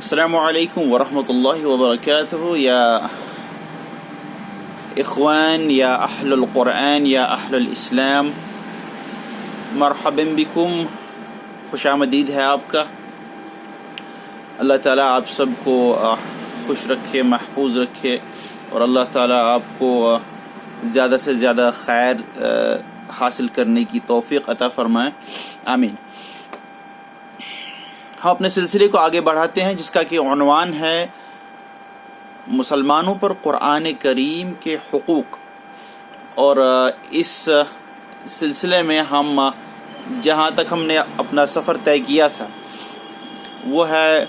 السلام علیکم ورحمۃ اللہ وبرکاتہ یا اخوان یا اہل القرآن یا اہل الاسلام، مرحبا بکم، خوش آمدید ہے آپ کا۔ اللہ تعالیٰ آپ سب کو خوش رکھے، محفوظ رکھے، اور اللہ تعالیٰ آپ کو زیادہ سے زیادہ خیر حاصل کرنے کی توفیق عطا فرمائے، آمین۔ ہم اپنے سلسلے کو آگے بڑھاتے ہیں، جس کا کہ عنوان ہے مسلمانوں پر قرآن کریم کے حقوق، اور اس سلسلے میں ہم جہاں تک ہم نے اپنا سفر طے کیا تھا وہ ہے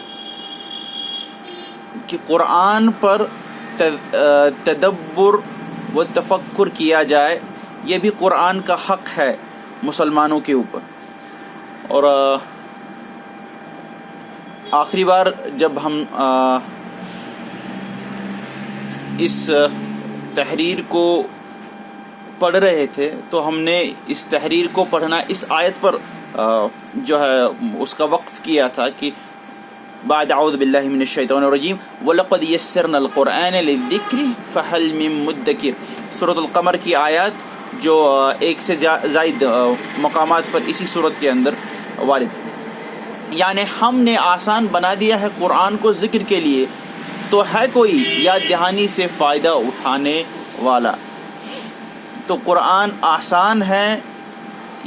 کہ قرآن پر تدبر و تفکر کیا جائے، یہ بھی قرآن کا حق ہے مسلمانوں کے اوپر۔ اور آخری بار جب ہم اس تحریر کو پڑھ رہے تھے تو ہم نے اس تحریر کو پڑھنا اس آیت پر جو ہے اس کا وقف کیا تھا کہ بعد اعوذ باللہ من الشیطان الرجیم وَلَقَدْ يَسَّرْنَا الْقُرْآنَ لِلذِّكْرِ فَهَلْ مِن مُدَّكِرٍ، سورۃ القمر کی آیات جو ایک سے زائد مقامات پر اسی سورت کے اندر وارد، یعنی ہم نے آسان بنا دیا ہے قرآن کو ذکر کے لیے، تو ہے کوئی یاد دہانی سے فائدہ اٹھانے والا؟ تو قرآن آسان ہے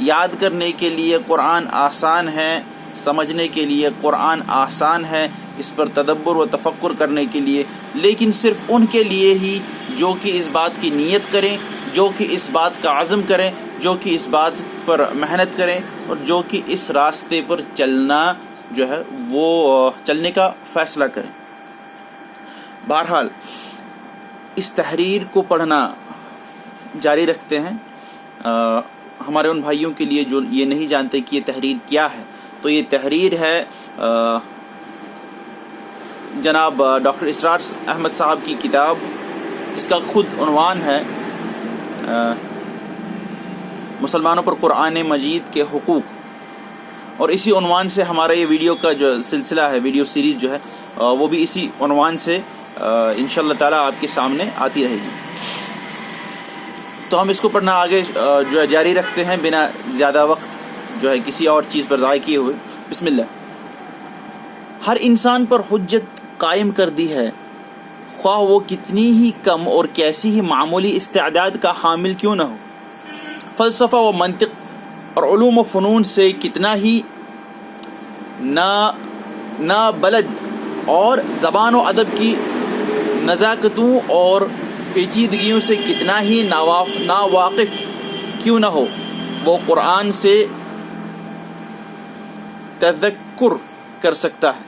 یاد کرنے کے لیے، قرآن آسان ہے سمجھنے کے لیے، قرآن آسان ہے اس پر تدبر و تفکر کرنے کے لیے، لیکن صرف ان کے لیے ہی جو کہ اس بات کی نیت کریں، جو کہ اس بات کا عزم کریں، جو کہ اس بات پر محنت کریں، اور جو کہ اس راستے پر چلنا جو ہے وہ چلنے کا فیصلہ کریں۔ بہرحال اس تحریر کو پڑھنا جاری رکھتے ہیں۔ ہمارے ان بھائیوں کے لیے جو یہ نہیں جانتے کہ یہ تحریر کیا ہے، تو یہ تحریر ہے جناب ڈاکٹر اسرار احمد صاحب کی کتاب، جس کا خود عنوان ہے مسلمانوں پر قرآن مجید کے حقوق، اور اسی عنوان سے ہمارا یہ ویڈیو کا جو سلسلہ ہے، ویڈیو سیریز جو ہے وہ بھی اسی عنوان سے انشاءاللہ تعالیٰ آپ کے سامنے آتی رہے گی۔ تو ہم اس کو پڑھنا آگے جو ہے جاری رکھتے ہیں بنا زیادہ وقت جو ہے کسی اور چیز پر ضائع کیے ہوئے۔ بسم اللہ۔ ہر انسان پر حجت قائم کر دی ہے، خواہ وہ کتنی ہی کم اور کیسی ہی معمولی استعداد کا حامل کیوں نہ ہو۔ فلسفہ و منطق اور علوم و فنون سے کتنا ہی نابلد اور زبان و ادب کی نزاکتوں اور پیچیدگیوں سے کتنا ہی ناواقف کیوں نہ ہو، وہ قرآن سے تذکر کر سکتا ہے،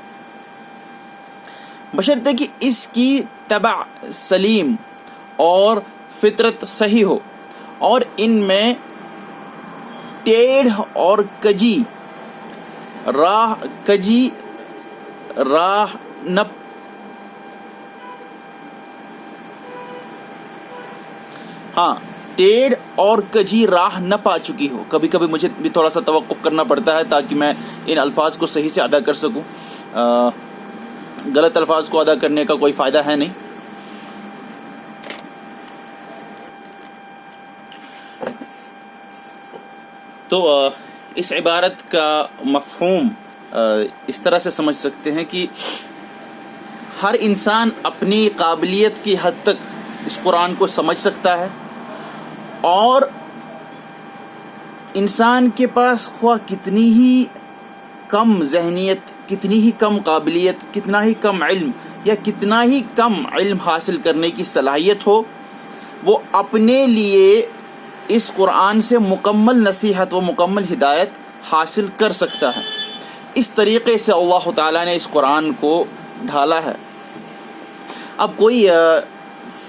بشرطے کہ اس کی طبع سلیم اور فطرت صحیح ہو، اور ان میں ٹیڑھ اور کجی راہ نہ پا چکی ہو۔ کبھی کبھی مجھے بھی تھوڑا سا توقف کرنا پڑتا ہے تاکہ میں ان الفاظ کو صحیح سے ادا کر سکوں، غلط الفاظ کو ادا کرنے کا کوئی فائدہ ہے نہیں۔ تو اس عبارت کا مفہوم اس طرح سے سمجھ سکتے ہیں کہ ہر انسان اپنی قابلیت کی حد تک اس قرآن کو سمجھ سکتا ہے، اور انسان کے پاس خواہ کتنی ہی کم ذہنیت، کتنی ہی کم قابلیت، کتنا ہی کم علم یا کتنا ہی کم علم حاصل کرنے کی صلاحیت ہو، وہ اپنے لیے اس قرآن سے مکمل نصیحت و مکمل ہدایت حاصل کر سکتا ہے۔ اس طریقے سے اللہ تعالیٰ نے اس قرآن کو ڈھالا ہے۔ اب کوئی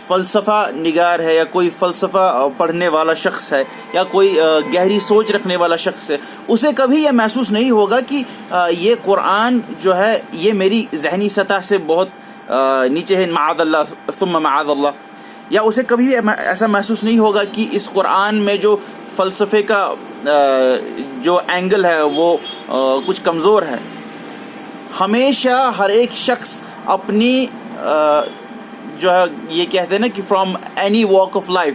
فلسفہ نگار ہے یا کوئی فلسفہ پڑھنے والا شخص ہے یا کوئی گہری سوچ رکھنے والا شخص ہے، اسے کبھی یہ محسوس نہیں ہوگا کہ یہ قرآن جو ہے یہ میری ذہنی سطح سے بہت نیچے ہے، معاذ اللہ ثم معاذ اللہ، یا اسے کبھی بھی ایسا محسوس نہیں ہوگا کہ اس قرآن میں جو فلسفے کا جو اینگل ہے وہ کچھ کمزور ہے۔ ہمیشہ ہر ایک شخص اپنی جو ہے یہ کہتے ہیں نا کہ from any walk of life,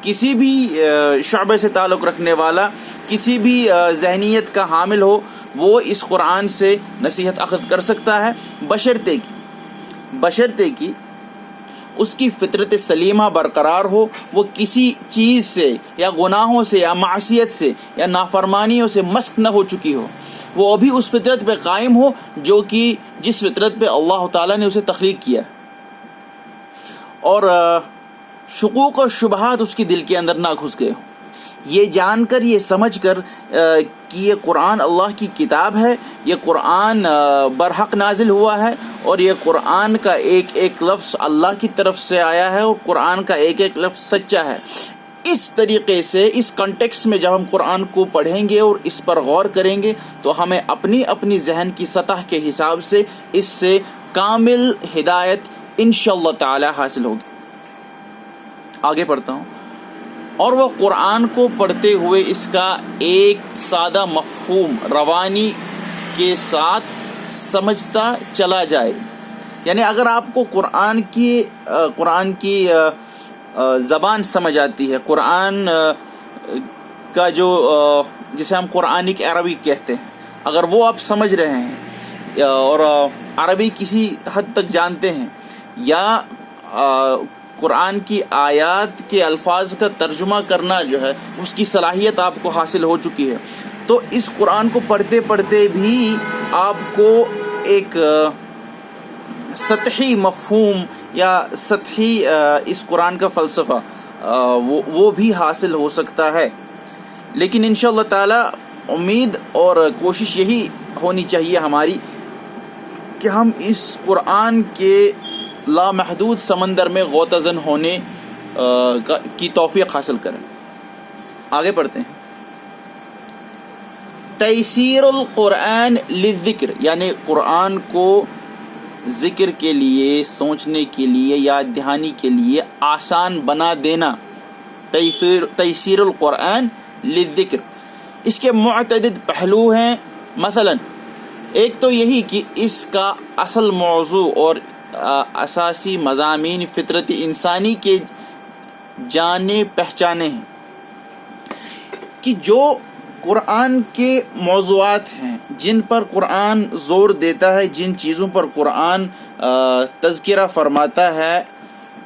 کسی بھی شعبے سے تعلق رکھنے والا، کسی بھی ذہنیت کا حامل ہو، وہ اس قرآن سے نصیحت اخذ کر سکتا ہے، بشرطے کی اس کی فطرت سلیمہ برقرار ہو، وہ کسی چیز سے یا گناہوں سے یا معصیت سے یا نافرمانیوں سے مسک نہ ہو چکی ہو، وہ ابھی اس فطرت پہ قائم ہو جو کہ جس فطرت پہ اللہ تعالیٰ نے اسے تخلیق کیا، اور شکوک اور شبہات اس کی دل کے اندر نہ گھس گئے ہوں۔ یہ جان کر، یہ سمجھ کر کہ یہ قرآن اللہ کی کتاب ہے، یہ قرآن برحق نازل ہوا ہے، اور یہ قرآن کا ایک ایک لفظ اللہ کی طرف سے آیا ہے، اور قرآن کا ایک ایک لفظ سچا ہے۔ اس طریقے سے، اس کنٹیکسٹ میں جب ہم قرآن کو پڑھیں گے اور اس پر غور کریں گے تو ہمیں اپنی ذہن کی سطح کے حساب سے اس سے کامل ہدایت انشاءاللہ تعالی حاصل ہوگی۔ آگے پڑھتا ہوں۔ اور وہ قرآن کو پڑھتے ہوئے اس کا ایک سادہ مفہوم روانی کے ساتھ سمجھتا چلا جائے، یعنی اگر آپ کو قرآن کی زبان سمجھ آتی ہے، قرآن کا جو جسے ہم قرآنک عربی کہتے ہیں، اگر وہ آپ سمجھ رہے ہیں اور عربی کسی حد تک جانتے ہیں، یا قرآن کی آیات کے الفاظ کا ترجمہ کرنا جو ہے اس کی صلاحیت آپ کو حاصل ہو چکی ہے، تو اس قرآن کو پڑھتے پڑھتے بھی آپ کو ایک سطحی مفہوم یا سطحی اس قرآن کا فلسفہ وہ بھی حاصل ہو سکتا ہے۔ لیکن انشاءاللہ تعالی امید اور کوشش یہی ہونی چاہیے ہماری کہ ہم اس قرآن کے لامحدود سمندر میں غوطہ زن ہونے کی توفیق حاصل کریں۔ آگے پڑھتے ہیں۔ تیسیر القرآن للذکر، یعنی قرآن کو ذکر کے لیے، سوچنے کے لیے، یاد دہانی کے لیے آسان بنا دینا، تیسیر القرآن للذکر۔ اس کے متعدد پہلو ہیں، مثلا ایک تو یہی کہ اس کا اصل موضوع اور اساسی مضامین فطرت انسانی کے جانے پہچانے ہیں، کہ جو قرآن کے موضوعات ہیں جن پر قرآن زور دیتا ہے، جن چیزوں پر قرآن تذکرہ فرماتا ہے،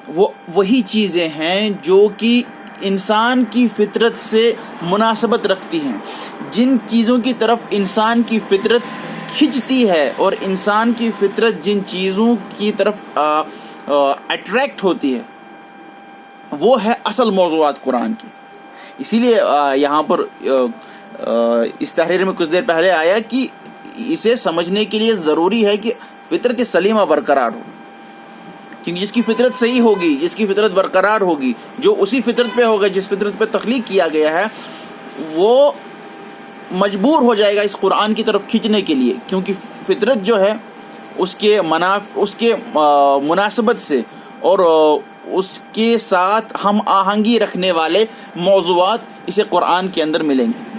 وہ وہی چیزیں ہیں جو کہ انسان کی فطرت سے مناسبت رکھتی ہیں، جن چیزوں کی طرف انسان کی فطرت کھنچتی ہے، اور انسان کی فطرت جن چیزوں کی طرف اٹریکٹ ہوتی ہے، وہ ہے اصل موضوعات قرآن کی۔ اسی لیے یہاں پر اس تحریر میں کچھ دیر پہلے آیا کہ اسے سمجھنے کے لیے ضروری ہے کہ فطرت سلیمہ برقرار ہو، کیونکہ جس کی فطرت صحیح ہوگی، جس کی فطرت برقرار ہوگی، جو اسی فطرت پہ ہوگا جس فطرت پہ تخلیق کیا گیا ہے، وہ مجبور ہو جائے گا اس قرآن کی طرف کھینچنے کے لیے، کیونکہ فطرت جو ہے اس کے مناسبت سے اور اس کے ساتھ ہم آہنگی رکھنے والے موضوعات اسے قرآن کے اندر ملیں گے۔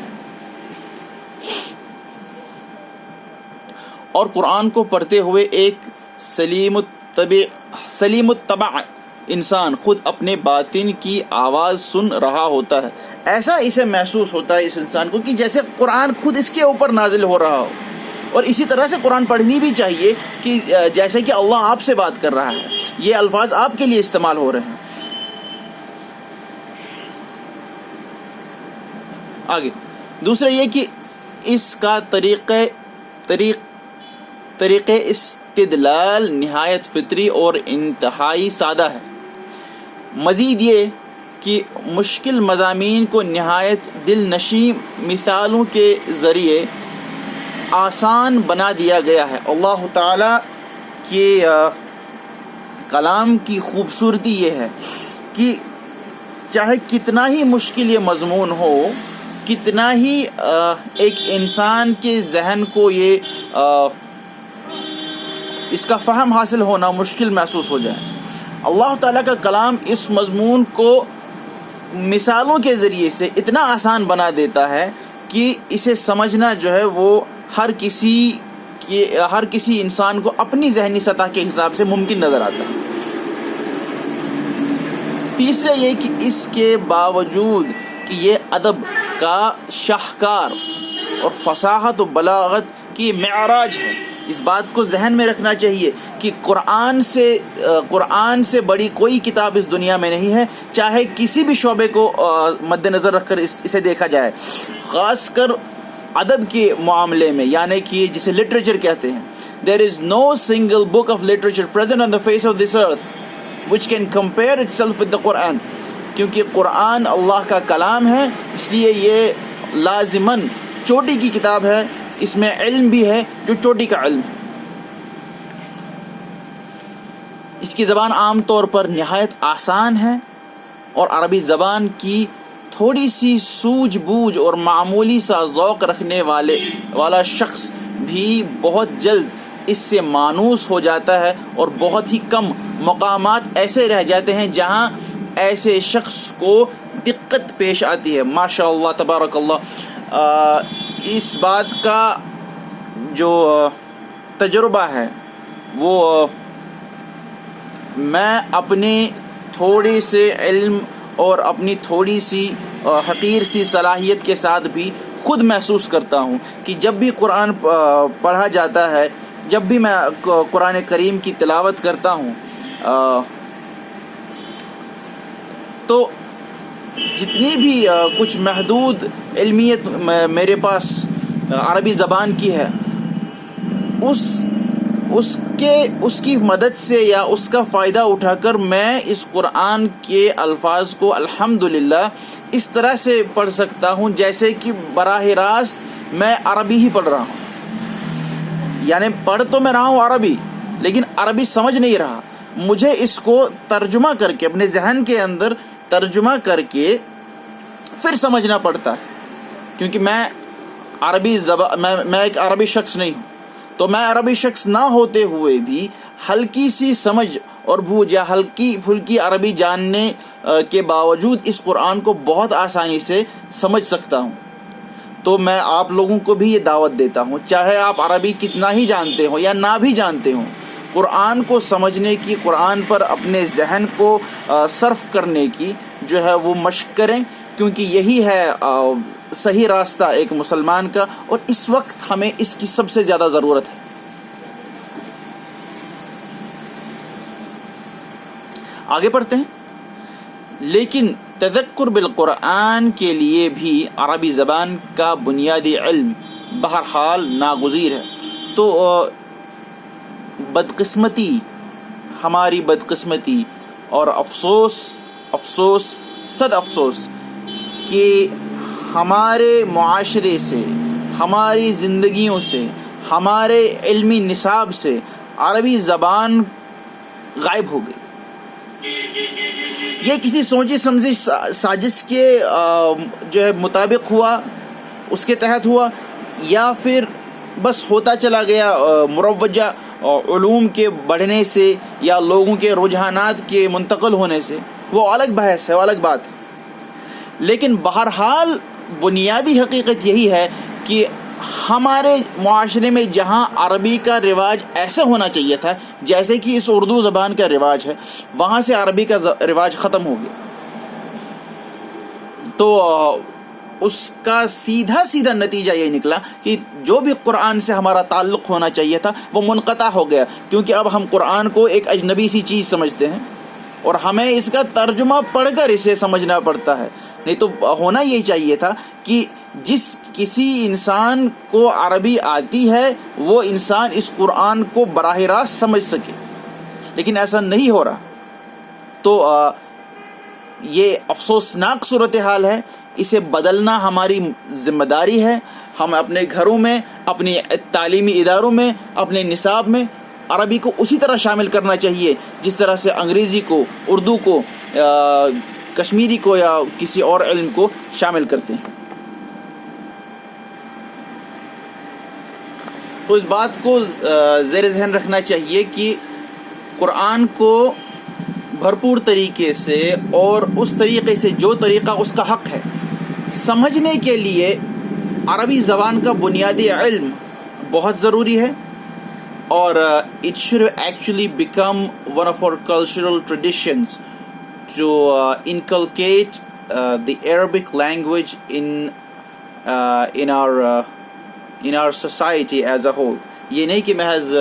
اور قرآن کو پڑھتے ہوئے ایک سلیم الطبع انسان خود اپنے باطن کی آواز سن رہا ہوتا ہے، ایسا اسے محسوس ہوتا ہے اس انسان کو کہ جیسے قرآن خود اس کے اوپر نازل ہو رہا ہو، اور اسی طرح سے قرآن پڑھنی بھی چاہیے کہ جیسے کہ اللہ آپ سے بات کر رہا ہے، یہ الفاظ آپ کے لیے استعمال ہو رہے ہیں۔ آگے دوسرا یہ کہ اس کا طریقہ استدلال نہایت فطری اور انتہائی سادہ ہے۔ مزید یہ کہ مشکل مضامین کو نہایت دل نشیں مثالوں کے ذریعے آسان بنا دیا گیا ہے۔ اللہ تعالی کے کلام کی خوبصورتی یہ ہے کہ چاہے کتنا ہی مشکل یہ مضمون ہو، کتنا ہی ایک انسان کے ذہن کو یہ اس کا فہم حاصل ہونا مشکل محسوس ہو جائے، اللہ تعالیٰ کا کلام اس مضمون کو مثالوں کے ذریعے سے اتنا آسان بنا دیتا ہے کہ اسے سمجھنا جو ہے وہ ہر کسی کہ ہر کسی انسان کو اپنی ذہنی سطح کے حساب سے ممکن نظر آتا ہے۔ تیسرا یہ کہ اس کے باوجود کہ یہ ادب کا شاہکار اور فصاحت و بلاغت کی معراج ہے، اس بات کو ذہن میں رکھنا چاہیے کہ قرآن سے بڑی کوئی کتاب اس دنیا میں نہیں ہے، چاہے کسی بھی شعبے کو مد نظر رکھ کر اسے دیکھا جائے، خاص کر ادب کے معاملے میں، یعنی کہ جسے لٹریچر کہتے ہیں۔ There is no single book of literature present on the face of this earth which can compare itself with the Quran. کیونکہ قرآن اللہ کا کلام ہے، اس لیے یہ لازماً چوٹی کی کتاب ہے، اس میں علم بھی ہے جو چوٹی کا علم ہے۔ اس کی زبان عام طور پر نہایت آسان ہے، اور عربی زبان کی تھوڑی سی سوجھ بوجھ اور معمولی سا ذوق رکھنے والا شخص بھی بہت جلد اس سے مانوس ہو جاتا ہے، اور بہت ہی کم مقامات ایسے رہ جاتے ہیں جہاں ایسے شخص کو دقت پیش آتی ہے۔ ماشاء اللہ تبارک اللہ۔ اس بات کا جو تجربہ ہے وہ میں اپنے تھوڑے سے علم اور اپنی تھوڑی سی حقیر سی صلاحیت کے ساتھ بھی خود محسوس کرتا ہوں کہ جب بھی قرآن پڑھا جاتا ہے، جب بھی میں قرآن کریم کی تلاوت کرتا ہوں، تو جتنی بھی کچھ محدود علمیت میرے پاس عربی زبان کی ہے، اس کی مدد سے یا اس کا فائدہ اٹھا کر میں اس قرآن کے الفاظ کو الحمدللہ اس طرح سے پڑھ سکتا ہوں جیسے کہ براہ راست میں عربی ہی پڑھ رہا ہوں۔ یعنی پڑھ تو میں رہا ہوں عربی، لیکن عربی سمجھ نہیں رہا، مجھے اس کو ترجمہ کر کے اپنے ذہن کے اندر ترجمہ کر کے پھر سمجھنا پڑتا ہے، کیونکہ میں ایک عربی شخص نہیں ہوں۔ تو میں عربی شخص نہ ہوتے ہوئے بھی ہلکی سی سمجھ اور بوجھ یا ہلکی پھلکی عربی جاننے کے باوجود اس قرآن کو بہت آسانی سے سمجھ سکتا ہوں۔ تو میں آپ لوگوں کو بھی یہ دعوت دیتا ہوں، چاہے آپ عربی کتنا ہی جانتے ہوں یا نہ بھی جانتے ہوں، قرآن کو سمجھنے کی، قرآن پر اپنے ذہن کو صرف کرنے کی جو ہے وہ مشق کریں، کیونکہ یہی ہے صحیح راستہ ایک مسلمان کا، اور اس وقت ہمیں اس کی سب سے زیادہ ضرورت ہے۔ آگے پڑھتے ہیں۔ لیکن تذکر بالقرآن کے لیے بھی عربی زبان کا بنیادی علم بہرحال ناگزیر ہے۔ تو بدقسمتی، ہماری بدقسمتی اور افسوس صد افسوس کہ ہمارے معاشرے سے، ہماری زندگیوں سے، ہمارے علمی نصاب سے عربی زبان غائب ہو گئی۔ یہ کسی سوچی سمجھی سازش کے جو ہے مطابق ہوا، اس کے تحت ہوا، یا پھر بس ہوتا چلا گیا مروجہ علوم کے بڑھنے سے یا لوگوں کے رجحانات کے منتقل ہونے سے، وہ الگ بحث ہے، وہ الگ بات ہے۔ لیکن بہرحال بنیادی حقیقت یہی ہے کہ ہمارے معاشرے میں جہاں عربی کا رواج ایسے ہونا چاہیے تھا جیسے کہ اس اردو زبان کا رواج ہے، وہاں سے عربی کا رواج ختم ہو گیا۔ تو اس کا سیدھا نتیجہ یہ نکلا کہ جو بھی قرآن سے ہمارا تعلق ہونا چاہیے تھا وہ منقطع ہو گیا، کیونکہ اب ہم قرآن کو ایک اجنبی سی چیز سمجھتے ہیں، اور ہمیں اس کا ترجمہ پڑھ کر اسے سمجھنا پڑتا ہے۔ نہیں تو ہونا یہی چاہیے تھا کہ جس کسی انسان کو عربی آتی ہے وہ انسان اس قرآن کو براہ راست سمجھ سکے، لیکن ایسا نہیں ہو رہا۔ تو یہ افسوسناک صورتحال ہے، اسے بدلنا ہماری ذمہ داری ہے۔ ہم اپنے گھروں میں، اپنی تعلیمی اداروں میں، اپنے نصاب میں عربی کو اسی طرح شامل کرنا چاہیے جس طرح سے انگریزی کو، اردو کو، کشمیری کو یا کسی اور علم کو شامل کرتے ہیں۔ تو اس بات کو زیر ذہن رکھنا چاہیے کہ قرآن کو بھرپور طریقے سے اور اس طریقے سے جو طریقہ اس کا حق ہے سمجھنے کے لیے عربی زبان کا بنیادی علم بہت ضروری ہے، اور it should actually become one of our cultural traditions to inculcate the Arabic language in our society as a whole. یہ نہیں کہ محض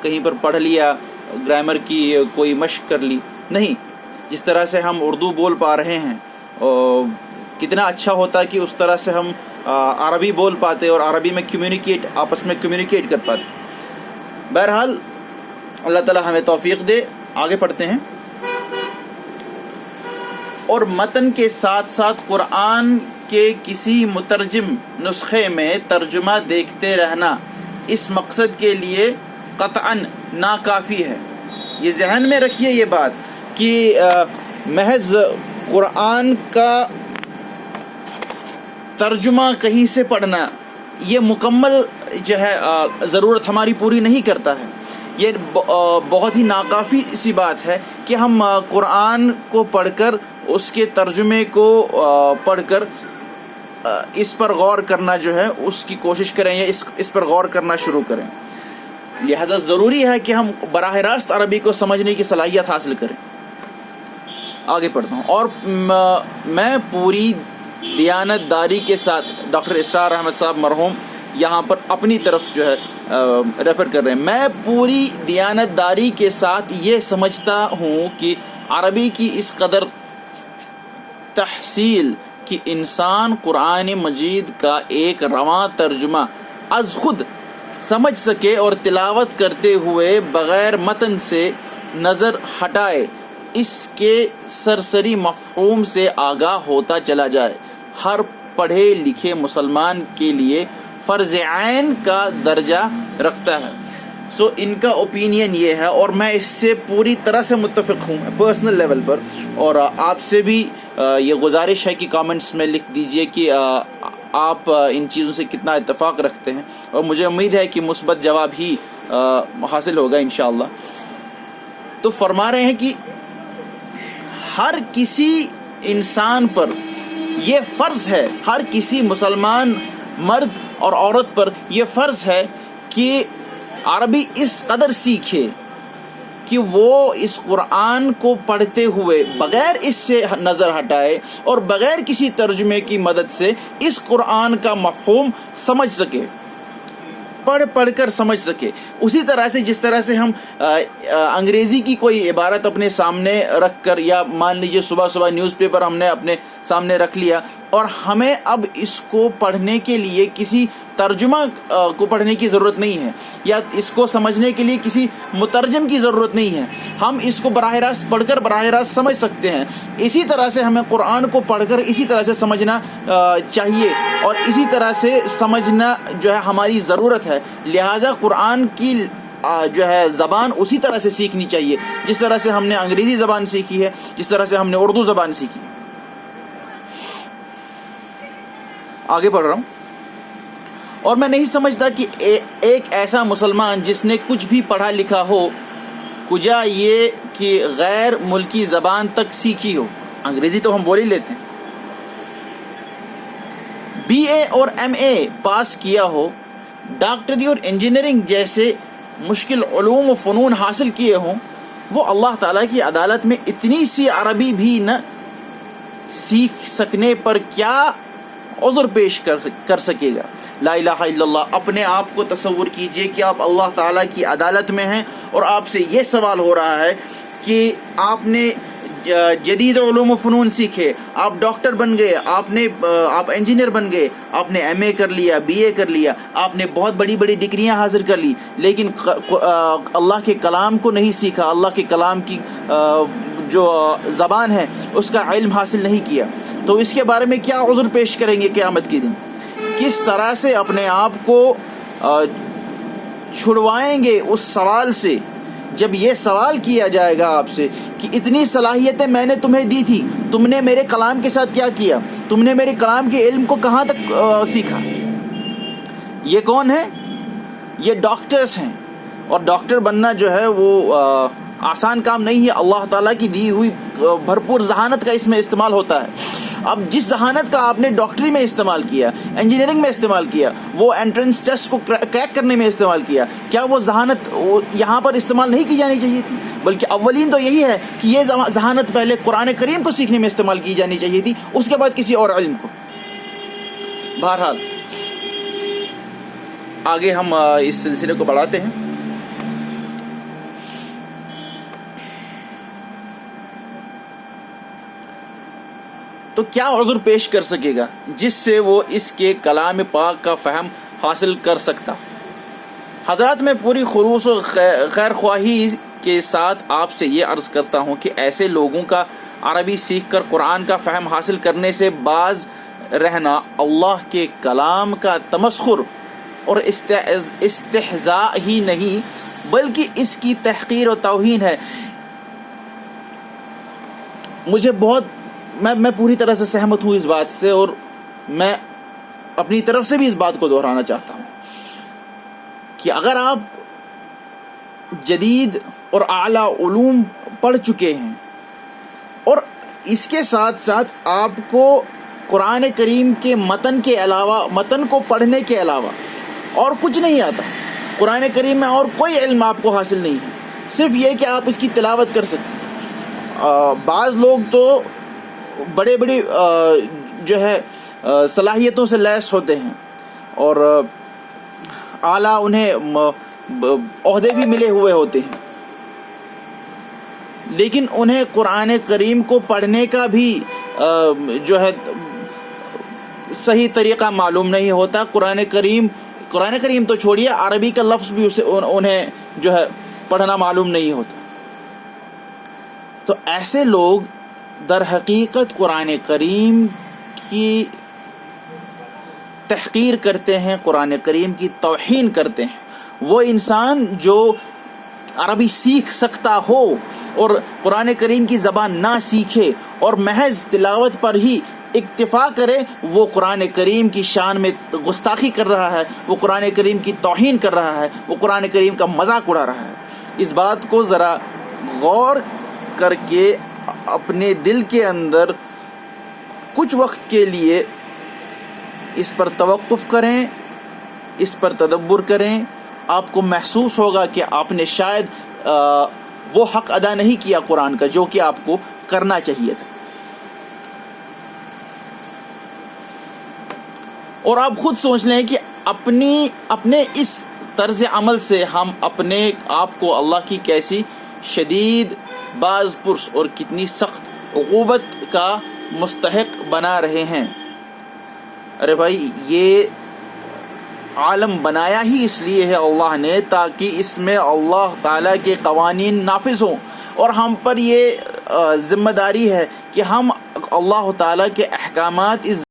کہیں پر پڑھ لیا، گرامر کی کوئی مشق کر لی، نہیں. جس طرح سے ہم اردو بول پا رہے ہیں، کتنا اچھا ہوتا کہ اس طرح سے ہم عربی بول پاتے اور عربی میں آپس میں کمیونیکیٹ کر پاتے. بہرحال اللہ تعالی ہمیں توفیق دے. آگے پڑھتے ہیں. اور متن کے ساتھ ساتھ قرآن کے کسی مترجم نسخے میں ترجمہ دیکھتے رہنا اس مقصد کے لیے قطعاً ناکافی ہے. یہ ذہن میں رکھیے یہ بات کہ محض قرآن کا ترجمہ کہیں سے پڑھنا یہ مکمل جو ہے ضرورت ہماری پوری نہیں کرتا ہے. یہ بہت ہی ناکافی سی بات ہے کہ ہم قرآن کو پڑھ کر اس کے ترجمے کو پڑھ کر اس پر غور کرنا جو ہے اس کی کوشش کریں یا اس پر غور کرنا شروع کریں. لہذا ضروری ہے کہ ہم براہ راست عربی کو سمجھنے کی صلاحیت حاصل کریں. آگے پڑھتا ہوں. اور میں پوری دیانت داری کے ساتھ ڈاکٹر اسرار احمد صاحب مرحوم یہاں پر اپنی طرف جو ہے ریفر کر رہے ہیں. میں پوری دیانت داری کے ساتھ یہ سمجھتا ہوں کہ عربی کی اس قدر تحصیل کہ انسان قرآن مجید کا ایک رواں ترجمہ از خود سمجھ سکے اور تلاوت کرتے ہوئے بغیر متن سے نظر ہٹائے اس کے سرسری مفہوم سے آگاہ ہوتا چلا جائے، ہر پڑھے لکھے مسلمان کے لیے فرض عین کا درجہ رکھتا ہے. سو ان کا اوپینین یہ ہے اور میں اس سے پوری طرح سے متفق ہوں پرسنل لیول پر. اور آپ سے بھی یہ گزارش ہے کہ کامنٹس میں لکھ دیجئے کہ آپ ان چیزوں سے کتنا اتفاق رکھتے ہیں، اور مجھے امید ہے کہ مثبت جواب ہی حاصل ہوگا انشاءاللہ. تو فرما رہے ہیں کہ ہر کسی انسان پر یہ فرض ہے، ہر کسی مسلمان مرد اور عورت پر یہ فرض ہے کہ عربی اس قدر سیکھے کہ وہ اس قرآن کو پڑھتے ہوئے بغیر اس سے نظر ہٹائے اور بغیر کسی ترجمے کی مدد سے اس قرآن کا مفہوم سمجھ سکے، پڑھ کر سمجھ سکے. اسی طرح سے جس طرح سے ہم انگریزی کی کوئی عبارت اپنے سامنے رکھ کر، یا مان لیجیے صبح نیوز پیپر ہم نے اپنے سامنے رکھ لیا اور ہمیں اب اس کو پڑھنے کے لیے کسی ترجمہ کو پڑھنے کی ضرورت نہیں ہے، یا اس کو سمجھنے کے لیے کسی مترجم کی ضرورت نہیں ہے، ہم اس کو براہ راست پڑھ کر براہ راست سمجھ سکتے ہیں. اسی طرح سے ہمیں قرآن کو پڑھ کر اسی طرح سے سمجھنا چاہیے اور اسی طرح سے سمجھنا جو ہے ہماری ضرورت ہے. لہذا قرآن کی جو ہے زبان اسی طرح سے سیکھنی چاہیے جس طرح سے ہم نے انگریزی زبان سیکھی ہے، جس طرح سے ہم نے اردو زبان سیکھی. آگے پڑھ رہا ہوں. اور میں نہیں سمجھتا کہ ایک ایسا مسلمان جس نے کچھ بھی پڑھا لکھا ہو، کجا یہ کہ غیر ملکی زبان تک سیکھی ہو، انگریزی تو ہم بول ہی لیتے ہیں، BA اور MA پاس کیا ہو، ڈاکٹری اور انجینئرنگ جیسے مشکل علوم و فنون حاصل کیے ہوں، وہ اللہ تعالیٰ کی عدالت میں اتنی سی عربی بھی نہ سیکھ سکنے پر کیا عذر پیش کر سکے گا. لا الہ الا اللہ. اپنے آپ کو تصور کیجئے کہ آپ اللہ تعالیٰ کی عدالت میں ہیں اور آپ سے یہ سوال ہو رہا ہے کہ آپ نے جدید علوم و فنون سیکھے، آپ ڈاکٹر بن گئے، آپ انجینئر بن گئے، آپ نے MA کر لیا، BA کر لیا، آپ نے بہت بڑی بڑی ڈگریاں حاصل کر لی، لیکن اللہ کے کلام کو نہیں سیکھا، اللہ کے کلام کی جو زبان ہے اس کا علم حاصل نہیں کیا. تو اس کے بارے میں کیا عذر پیش کریں گے قیامت کے دن؟ کس طرح سے اپنے آپ کو چھڑوائیں گے اس سوال سے جب یہ سوال کیا جائے گا آپ سے کہ اتنی صلاحیتیں میں نے تمہیں دی تھی، تم نے میرے کلام کے ساتھ کیا کیا، تم نے میرے کلام کے علم کو کہاں تک سیکھا؟ یہ کون ہے؟ یہ ڈاکٹرز ہیں. اور ڈاکٹر بننا جو ہے وہ آسان کام نہیں ہے. اللہ تعالیٰ کی دی ہوئی بھرپور ذہانت کا اس میں استعمال ہوتا ہے. اب جس ذہانت کا آپ نے ڈاکٹری میں استعمال کیا, انجینئرنگ میں استعمال کیا, وہ انٹرنس ٹیسٹ کو کریک کرنے میں استعمال کیا, کیا وہ ذہانت یہاں پر استعمال نہیں کی جانی چاہیے تھی؟ بلکہ اولین تو یہی ہے کہ یہ ذہانت پہلے قرآن کریم کو سیکھنے میں استعمال کی جانی چاہیے تھی, اس کے بعد کسی اور علم کو. بہرحال آگے ہم اس سلسلے کو بڑھاتے ہیں. تو کیا عذر پیش کر سکے گا جس سے وہ اس کے کلام پاک کا فہم حاصل کر سکتا؟ حضرات, میں پوری خلوص و خیر خواہی کے ساتھ آپ سے یہ عرض کرتا ہوں کہ ایسے لوگوں کا عربی سیکھ کر قرآن کا فہم حاصل کرنے سے باز رہنا اللہ کے کلام کا تمسخر اور استہزاء ہی نہیں بلکہ اس کی تحقیر و توہین ہے. مجھے بہت میں پوری طرح سے سہمت ہوں اس بات سے, اور میں اپنی طرف سے بھی اس بات کو دہرانا چاہتا ہوں کہ اگر آپ جدید اور اعلیٰ علوم پڑھ چکے ہیں اور اس کے ساتھ ساتھ آپ کو قرآن کریم کے متن کے علاوہ, متن کو پڑھنے کے علاوہ اور کچھ نہیں آتا, قرآن کریم میں اور کوئی علم آپ کو حاصل نہیں ہے, صرف یہ کہ آپ اس کی تلاوت کر سکتے ہیں. بعض لوگ تو بڑے بڑی جو ہے صلاحیتوں سے لیس ہوتے ہیں اور اعلیٰ انہیں عہدے بھی ملے ہوئے ہوتے ہیں, لیکن انہیں قرآن کریم کو پڑھنے کا بھی جو ہے صحیح طریقہ معلوم نہیں ہوتا. قرآن کریم تو چھوڑیے, عربی کا لفظ بھی انہیں جو ہے پڑھنا معلوم نہیں ہوتا. تو ایسے لوگ در حقیقت قرآن کریم کی تحقیر کرتے ہیں, قرآن کریم کی توہین کرتے ہیں. وہ انسان جو عربی سیکھ سکتا ہو اور قرآن کریم کی زبان نہ سیکھے اور محض تلاوت پر ہی اکتفا کرے, وہ قرآن کریم کی شان میں گستاخی کر رہا ہے, وہ قرآن کریم کی توہین کر رہا ہے, وہ قرآن کریم کا مذاق اڑا رہا ہے. اس بات کو ذرا غور کر کے اپنے دل کے اندر کچھ وقت کے لیے اس پر توقف کریں, اس پر تدبر کریں. آپ کو محسوس ہوگا کہ آپ نے شاید وہ حق ادا نہیں کیا قرآن کا جو کہ آپ کو کرنا چاہیے تھا. اور آپ خود سوچ لیں کہ اپنے اس طرز عمل سے ہم اپنے آپ کو اللہ کی کیسی شدید, باز پرس اور کتنی سخت عقوبت کا مستحق بنا رہے ہیں. ارے بھائی, یہ عالم بنایا ہی اس لیے ہے اللہ نے تاکہ اس میں اللہ تعالیٰ کے قوانین نافذ ہوں, اور ہم پر یہ ذمہ داری ہے کہ ہم اللہ تعالیٰ کے احکامات اس